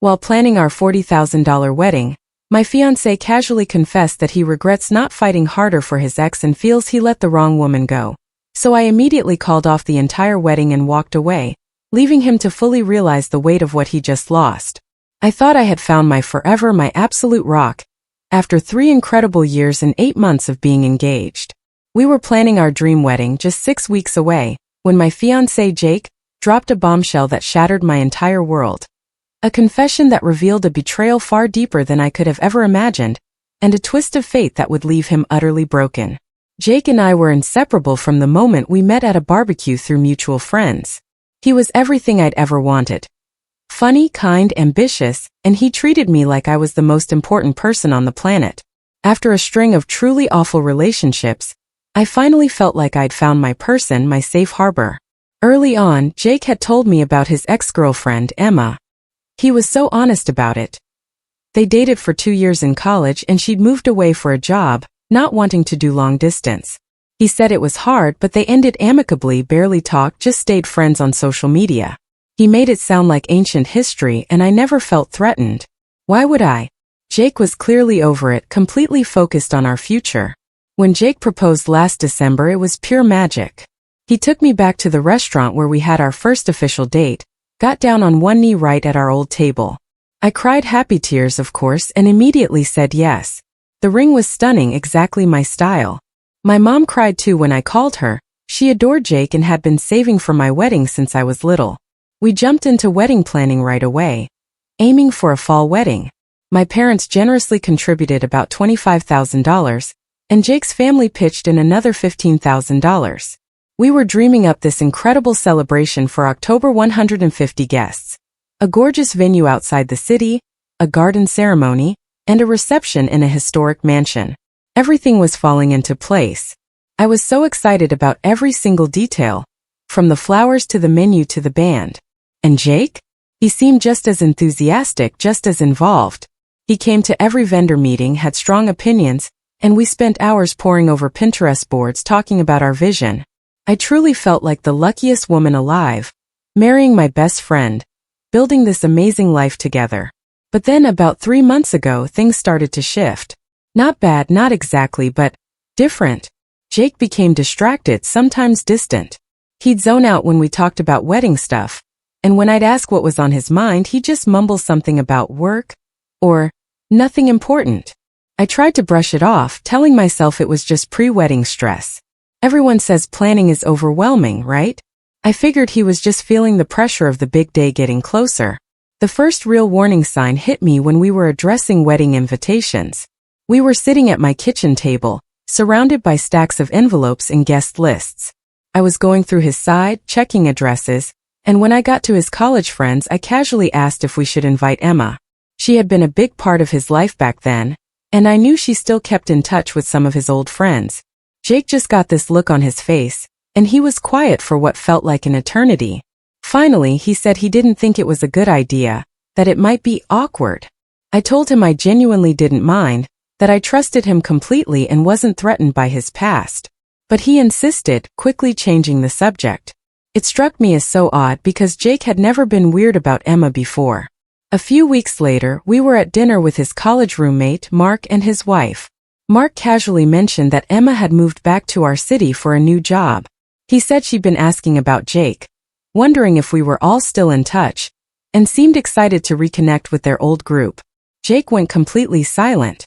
While planning our $40,000 wedding, my fiancé casually confessed that he regrets not fighting harder for his ex and feels he let the wrong woman go. So I immediately called off the entire wedding and walked away, leaving him to fully realize the weight of what he just lost. I thought I had found my forever, my absolute rock, after 3 incredible years and 8 months of being engaged. We were planning our dream wedding just 6 weeks away, when my fiancé Jake dropped a bombshell that shattered my entire world. A confession that revealed a betrayal far deeper than I could have ever imagined, and a twist of fate that would leave him utterly broken. Jake and I were inseparable from the moment we met at a barbecue through mutual friends. He was everything I'd ever wanted. Funny, kind, ambitious, and he treated me like I was the most important person on the planet. After a string of truly awful relationships, I finally felt like I'd found my person, my safe harbor. Early on, Jake had told me about his ex-girlfriend, Emma. He was so honest about it. They dated for 2 years in college and she'd moved away for a job, not wanting to do long distance. He said it was hard, but they ended amicably, barely talked, just stayed friends on social media. He made it sound like ancient history and I never felt threatened. Why would I? Jake was clearly over it, completely focused on our future. When Jake proposed last December, it was pure magic. He took me back to the restaurant where we had our first official date, got down on one knee right at our old table. I cried happy tears, of course, and immediately said yes. The ring was stunning, exactly my style. My mom cried too when I called her. She adored Jake and had been saving for my wedding since I was little. We jumped into wedding planning right away, aiming for a fall wedding. My parents generously contributed about $25,000, and Jake's family pitched in another $15,000. We were dreaming up this incredible celebration for October, 150 guests. A gorgeous venue outside the city, a garden ceremony, and a reception in a historic mansion. Everything was falling into place. I was so excited about every single detail, from the flowers to the menu to the band. And Jake? He seemed just as enthusiastic, just as involved. He came to every vendor meeting, had strong opinions, and we spent hours poring over Pinterest boards talking about our vision. I truly felt like the luckiest woman alive, marrying my best friend, building this amazing life together. But then about 3 months ago, things started to shift. Not bad, not exactly, but different. Jake became distracted, sometimes distant. He'd zone out when we talked about wedding stuff, and when I'd ask what was on his mind, he'd just mumble something about work, or nothing important. I tried to brush it off, telling myself it was just pre-wedding stress. Everyone says planning is overwhelming, right? I figured he was just feeling the pressure of the big day getting closer. The first real warning sign hit me when we were addressing wedding invitations. We were sitting at my kitchen table, surrounded by stacks of envelopes and guest lists. I was going through his side, checking addresses, and when I got to his college friends, I casually asked if we should invite Emma. She had been a big part of his life back then, and I knew she still kept in touch with some of his old friends. Jake just got this look on his face, and he was quiet for what felt like an eternity. Finally, he said he didn't think it was a good idea, that it might be awkward. I told him I genuinely didn't mind, that I trusted him completely and wasn't threatened by his past. But he insisted, quickly changing the subject. It struck me as so odd because Jake had never been weird about Emma before. A few weeks later, we were at dinner with his college roommate, Mark, and his wife. Mark casually mentioned that Emma had moved back to our city for a new job. He said she'd been asking about Jake, wondering if we were all still in touch, and seemed excited to reconnect with their old group. Jake went completely silent.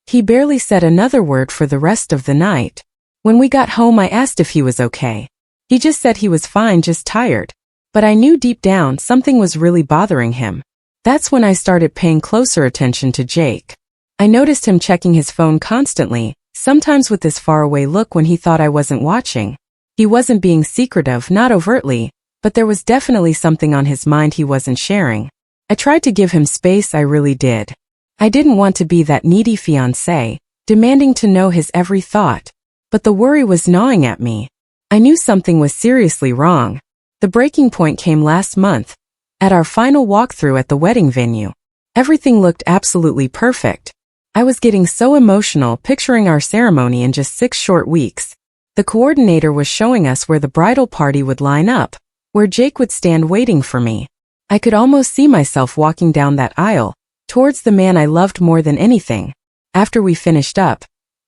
He barely said another word for the rest of the night. When we got home, I asked if he was okay. He just said he was fine, just tired. But I knew deep down something was really bothering him. That's when I started paying closer attention to Jake. I noticed him checking his phone constantly, sometimes with this faraway look when he thought I wasn't watching. He wasn't being secretive, not overtly, but there was definitely something on his mind he wasn't sharing. I tried to give him space, I really did. I didn't want to be that needy fiancé, demanding to know his every thought. But the worry was gnawing at me. I knew something was seriously wrong. The breaking point came last month, at our final walkthrough at the wedding venue. Everything looked absolutely perfect. I was getting so emotional picturing our ceremony in just 6 short weeks. The coordinator was showing us where the bridal party would line up, where Jake would stand waiting for me. I could almost see myself walking down that aisle, towards the man I loved more than anything. After we finished up,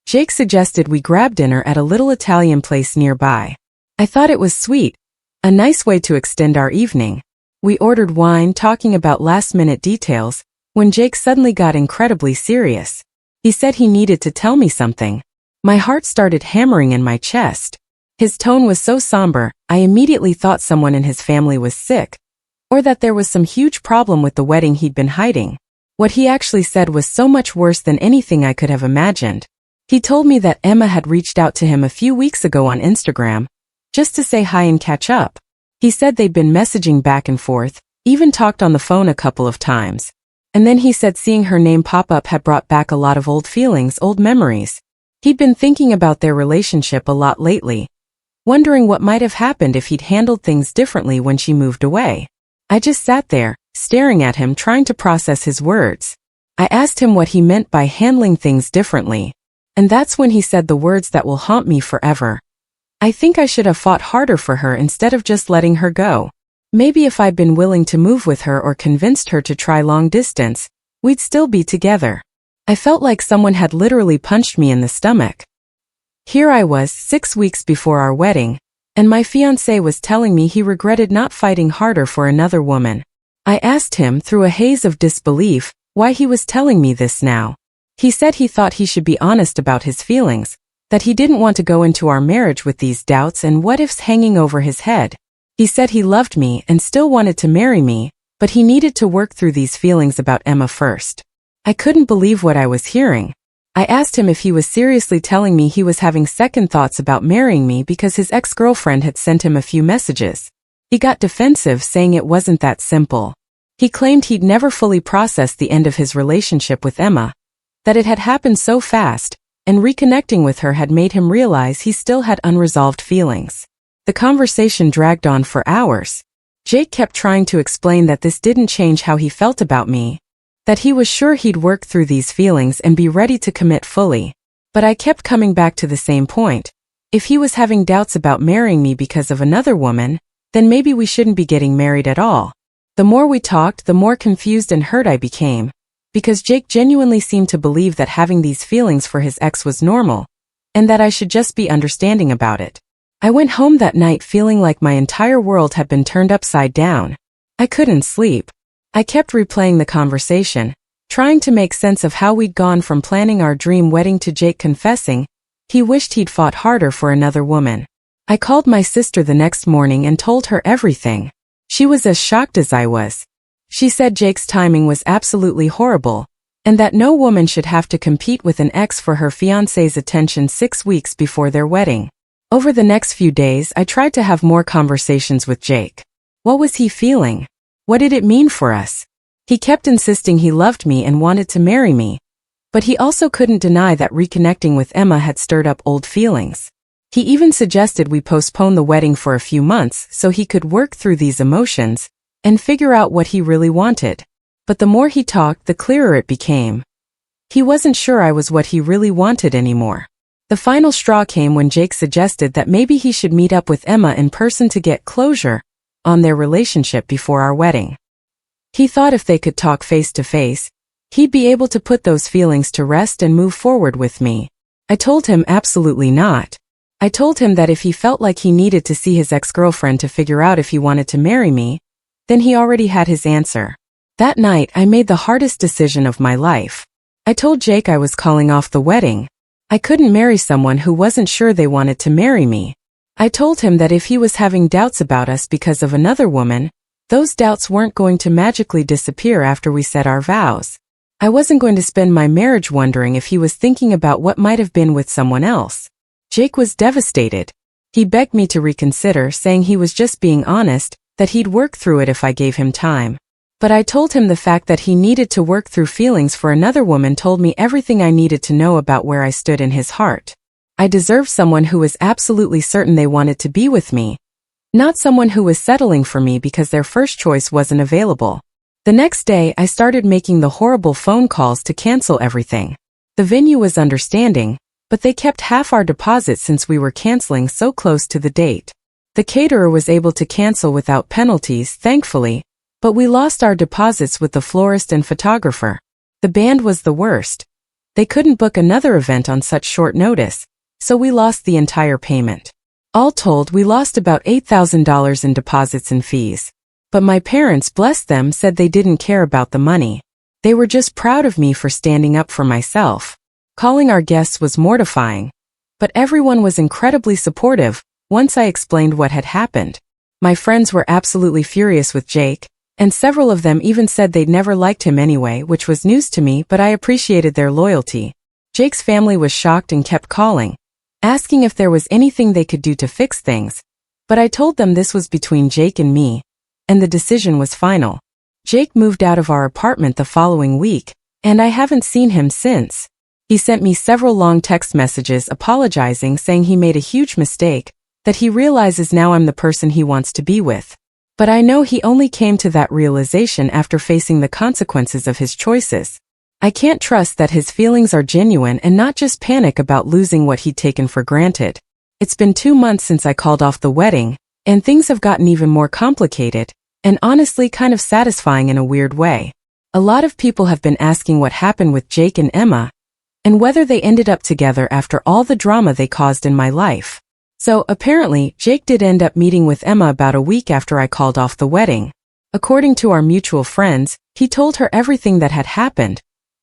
Jake suggested we grab dinner at a little Italian place nearby. I thought it was sweet, a nice way to extend our evening. We ordered wine, talking about last-minute details, when Jake suddenly got incredibly serious. He said he needed to tell me something. My heart started hammering in my chest. His tone was so somber, I immediately thought someone in his family was sick, or that there was some huge problem with the wedding he'd been hiding. What he actually said was so much worse than anything I could have imagined. He told me that Emma had reached out to him a few weeks ago on Instagram, just to say hi and catch up. He said they'd been messaging back and forth, even talked on the phone a couple of times. And then he said seeing her name pop up had brought back a lot of old feelings, old memories. He'd been thinking about their relationship a lot lately, wondering what might have happened if he'd handled things differently when she moved away. I just sat there, staring at him, trying to process his words. I asked him what he meant by handling things differently. And that's when he said the words that will haunt me forever. I think I should have fought harder for her instead of just letting her go. Maybe if I'd been willing to move with her or convinced her to try long distance, we'd still be together. I felt like someone had literally punched me in the stomach. Here I was, 6 weeks before our wedding, and my fiancé was telling me he regretted not fighting harder for another woman. I asked him, through a haze of disbelief, why he was telling me this now. He said he thought he should be honest about his feelings, that he didn't want to go into our marriage with these doubts and what-ifs hanging over his head. He said he loved me and still wanted to marry me, but he needed to work through these feelings about Emma first. I couldn't believe what I was hearing. I asked him if he was seriously telling me he was having second thoughts about marrying me because his ex-girlfriend had sent him a few messages. He got defensive, saying it wasn't that simple. He claimed he'd never fully processed the end of his relationship with Emma, that it had happened so fast, and reconnecting with her had made him realize he still had unresolved feelings. The conversation dragged on for hours. Jake kept trying to explain that this didn't change how he felt about me, that he was sure he'd work through these feelings and be ready to commit fully. But I kept coming back to the same point. If he was having doubts about marrying me because of another woman, then maybe we shouldn't be getting married at all. The more we talked, the more confused and hurt I became, because Jake genuinely seemed to believe that having these feelings for his ex was normal, and that I should just be understanding about it. I went home that night feeling like my entire world had been turned upside down. I couldn't sleep. I kept replaying the conversation, trying to make sense of how we'd gone from planning our dream wedding to Jake confessing he wished he'd fought harder for another woman. I called my sister the next morning and told her everything. She was as shocked as I was. She said Jake's timing was absolutely horrible, and that no woman should have to compete with an ex for her fiancé's attention 6 weeks before their wedding. Over the next few days, I tried to have more conversations with Jake. What was he feeling? What did it mean for us? He kept insisting he loved me and wanted to marry me, but he also couldn't deny that reconnecting with Emma had stirred up old feelings. He even suggested we postpone the wedding for a few months so he could work through these emotions and figure out what he really wanted. But the more he talked, the clearer it became. He wasn't sure I was what he really wanted anymore. The final straw came when Jake suggested that maybe he should meet up with Emma in person to get closure on their relationship before our wedding. He thought if they could talk face to face, he'd be able to put those feelings to rest and move forward with me. I told him absolutely not. I told him that if he felt like he needed to see his ex-girlfriend to figure out if he wanted to marry me, then he already had his answer. That night, I made the hardest decision of my life. I told Jake I was calling off the wedding. I couldn't marry someone who wasn't sure they wanted to marry me. I told him that if he was having doubts about us because of another woman, those doubts weren't going to magically disappear after we said our vows. I wasn't going to spend my marriage wondering if he was thinking about what might have been with someone else. Jake was devastated. He begged me to reconsider, saying he was just being honest, that he'd work through it if I gave him time. But I told him the fact that he needed to work through feelings for another woman told me everything I needed to know about where I stood in his heart. I deserved someone who was absolutely certain they wanted to be with me, not someone who was settling for me because their first choice wasn't available. The next day, I started making the horrible phone calls to cancel everything. The venue was understanding, but they kept half our deposit since we were canceling so close to the date. The caterer was able to cancel without penalties, thankfully, But we lost our deposits with the florist and photographer. The band was the worst. They couldn't book another event on such short notice, so we lost the entire payment. All told, we lost about $8,000 in deposits and fees. But my parents, bless them, said they didn't care about the money. They were just proud of me for standing up for myself. Calling our guests was mortifying. But everyone was incredibly supportive once I explained what had happened. My friends were absolutely furious with Jake, and several of them even said they'd never liked him anyway, which was news to me, but I appreciated their loyalty. Jake's family was shocked and kept calling, asking if there was anything they could do to fix things. But I told them this was between Jake and me, and the decision was final. Jake moved out of our apartment the following week, and I haven't seen him since. He sent me several long text messages apologizing, saying he made a huge mistake, that he realizes now I'm the person he wants to be with. But I know he only came to that realization after facing the consequences of his choices. I can't trust that his feelings are genuine and not just panic about losing what he'd taken for granted. It's been 2 months since I called off the wedding, and things have gotten even more complicated, and honestly kind of satisfying in a weird way. A lot of people have been asking what happened with Jake and Emma, and whether they ended up together after all the drama they caused in my life. So, apparently, Jake did end up meeting with Emma about a week after I called off the wedding. According to our mutual friends, he told her everything that had happened,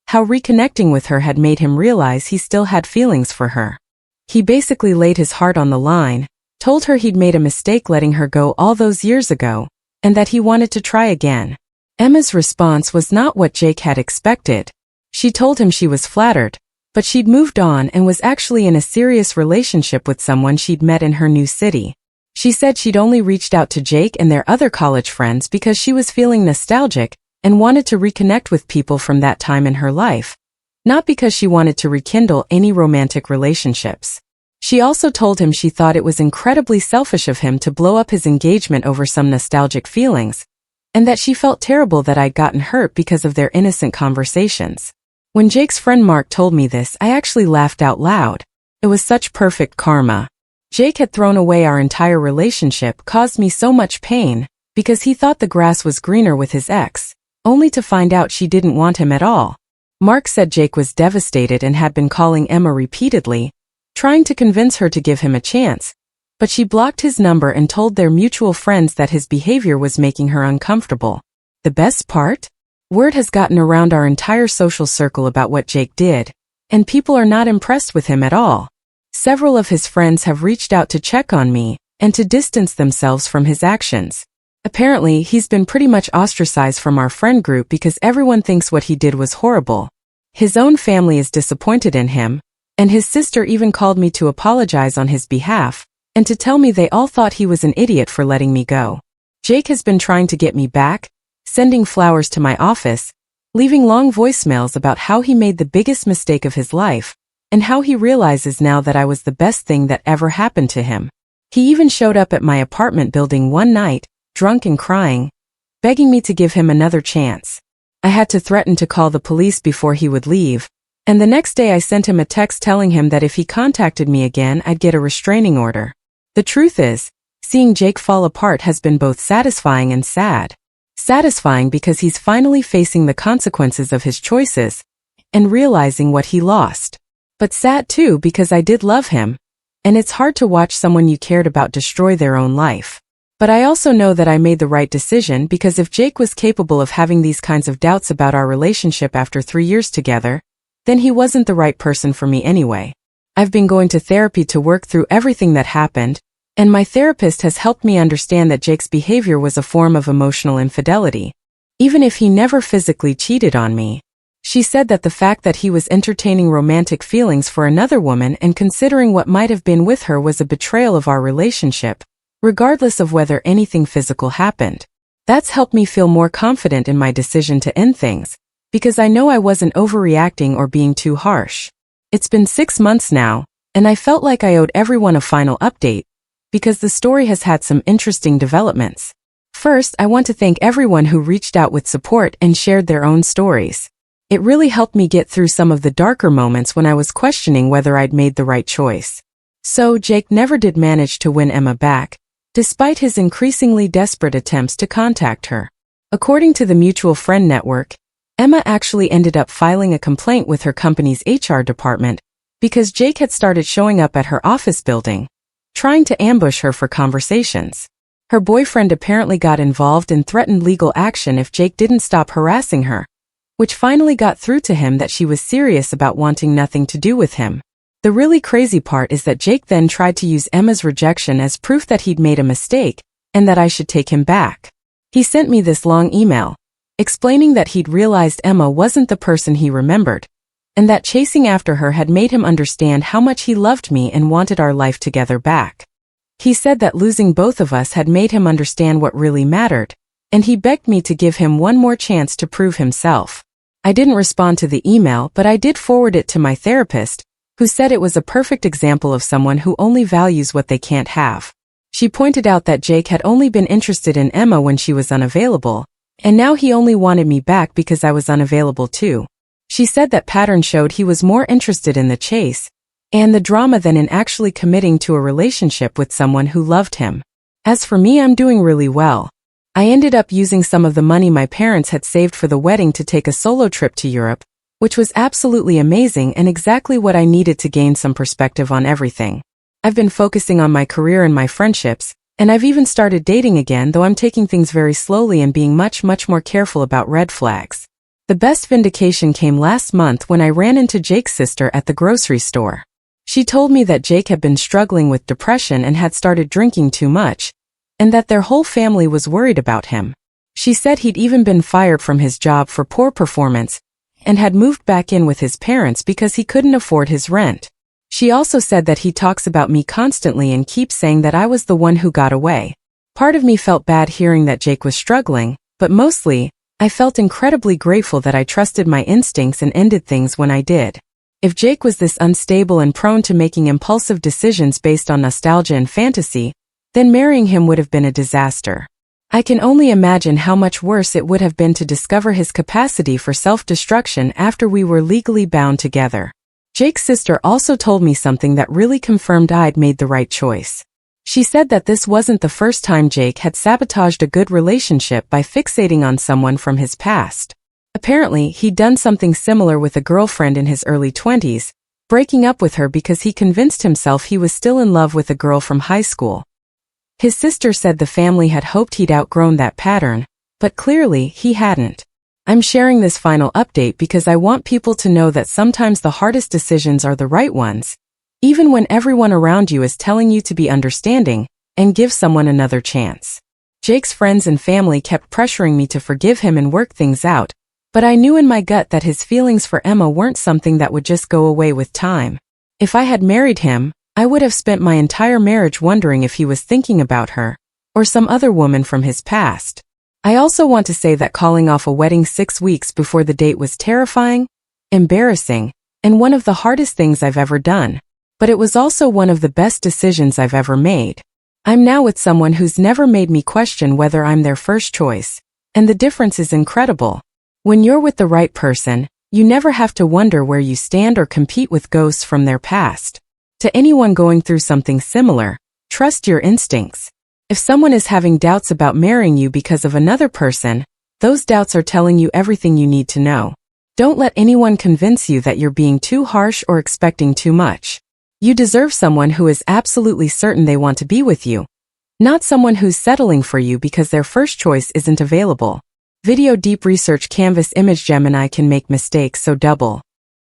how reconnecting with her had made him realize he still had feelings for her. He basically laid his heart on the line, told her he'd made a mistake letting her go all those years ago, and that he wanted to try again. Emma's response was not what Jake had expected. She told him she was flattered, but she'd moved on and was actually in a serious relationship with someone she'd met in her new city. She said she'd only reached out to Jake and their other college friends because she was feeling nostalgic and wanted to reconnect with people from that time in her life, not because she wanted to rekindle any romantic relationships. She also told him she thought it was incredibly selfish of him to blow up his engagement over some nostalgic feelings, and that she felt terrible that I'd gotten hurt because of their innocent conversations. When Jake's friend Mark told me this, I actually laughed out loud. It was such perfect karma. Jake had thrown away our entire relationship, caused me so much pain, because he thought the grass was greener with his ex, only to find out she didn't want him at all. Mark said Jake was devastated and had been calling Emma repeatedly, trying to convince her to give him a chance, but she blocked his number and told their mutual friends that his behavior was making her uncomfortable. The best part? Word has gotten around our entire social circle about what Jake did, and people are not impressed with him at all. Several of his friends have reached out to check on me and to distance themselves from his actions. Apparently, he's been pretty much ostracized from our friend group because everyone thinks what he did was horrible. His own family is disappointed in him, and his sister even called me to apologize on his behalf, and to tell me they all thought he was an idiot for letting me go. Jake has been trying to get me back, sending flowers to my office, leaving long voicemails about how he made the biggest mistake of his life, and how he realizes now that I was the best thing that ever happened to him. He even showed up at my apartment building one night, drunk and crying, begging me to give him another chance. I had to threaten to call the police before he would leave, and the next day I sent him a text telling him that if he contacted me again I'd get a restraining order. The truth is, seeing Jake fall apart has been both satisfying and sad. Satisfying because he's finally facing the consequences of his choices, and realizing what he lost. But sad too because I did love him, and it's hard to watch someone you cared about destroy their own life. But I also know that I made the right decision because if Jake was capable of having these kinds of doubts about our relationship after 3 years together, then he wasn't the right person for me anyway. I've been going to therapy to work through everything that happened, and my therapist has helped me understand that Jake's behavior was a form of emotional infidelity, even if he never physically cheated on me. She said that the fact that he was entertaining romantic feelings for another woman and considering what might have been with her was a betrayal of our relationship, regardless of whether anything physical happened. That's helped me feel more confident in my decision to end things, because I know I wasn't overreacting or being too harsh. It's been 6 months now, and I felt like I owed everyone a final update, because the story has had some interesting developments. First, I want to thank everyone who reached out with support and shared their own stories. It really helped me get through some of the darker moments when I was questioning whether I'd made the right choice. So, Jake never did manage to win Emma back, despite his increasingly desperate attempts to contact her. According to the mutual friend network, Emma actually ended up filing a complaint with her company's HR department because Jake had started showing up at her office building, trying to ambush her for conversations. Her boyfriend apparently got involved and threatened legal action if Jake didn't stop harassing her, which finally got through to him that she was serious about wanting nothing to do with him. The really crazy part is that Jake then tried to use Emma's rejection as proof that he'd made a mistake and that I should take him back. He sent me this long email, explaining that he'd realized Emma wasn't the person he remembered, and that chasing after her had made him understand how much he loved me and wanted our life together back. He said that losing both of us had made him understand what really mattered, and he begged me to give him one more chance to prove himself. I didn't respond to the email, but I did forward it to my therapist, who said it was a perfect example of someone who only values what they can't have. She pointed out that Jake had only been interested in Emma when she was unavailable, and now he only wanted me back because I was unavailable too. She said that pattern showed he was more interested in the chase and the drama than in actually committing to a relationship with someone who loved him. As for me, I'm doing really well. I ended up using some of the money my parents had saved for the wedding to take a solo trip to Europe, which was absolutely amazing and exactly what I needed to gain some perspective on everything. I've been focusing on my career and my friendships, and I've even started dating again, though I'm taking things very slowly and being much more careful about red flags. The best vindication came last month when I ran into Jake's sister at the grocery store. She told me that Jake had been struggling with depression and had started drinking too much, and that their whole family was worried about him. She said he'd even been fired from his job for poor performance and had moved back in with his parents because he couldn't afford his rent. She also said that he talks about me constantly and keeps saying that I was the one who got away. Part of me felt bad hearing that Jake was struggling, but mostly, I felt incredibly grateful that I trusted my instincts and ended things when I did. If Jake was this unstable and prone to making impulsive decisions based on nostalgia and fantasy, then marrying him would have been a disaster. I can only imagine how much worse it would have been to discover his capacity for self-destruction after we were legally bound together. Jake's sister also told me something that really confirmed I'd made the right choice. She said that this wasn't the first time Jake had sabotaged a good relationship by fixating on someone from his past. Apparently, he'd done something similar with a girlfriend in his early 20s, breaking up with her because he convinced himself he was still in love with a girl from high school. His sister said the family had hoped he'd outgrown that pattern, but clearly he hadn't. I'm sharing this final update because I want people to know that sometimes the hardest decisions are the right ones, even when everyone around you is telling you to be understanding and give someone another chance. Jake's friends and family kept pressuring me to forgive him and work things out, but I knew in my gut that his feelings for Emma weren't something that would just go away with time. If I had married him, I would have spent my entire marriage wondering if he was thinking about her or some other woman from his past. I also want to say that calling off a wedding 6 weeks before the date was terrifying, embarrassing, and one of the hardest things I've ever done. But it was also one of the best decisions I've ever made. I'm now with someone who's never made me question whether I'm their first choice, and the difference is incredible. When you're with the right person, you never have to wonder where you stand or compete with ghosts from their past. To anyone going through something similar, trust your instincts. If someone is having doubts about marrying you because of another person, those doubts are telling you everything you need to know. Don't let anyone convince you that you're being too harsh or expecting too much. You deserve someone who is absolutely certain they want to be with you, not someone who's settling for you because their first choice isn't available. Video Deep Research Canvas Image Gemini can make mistakes so double.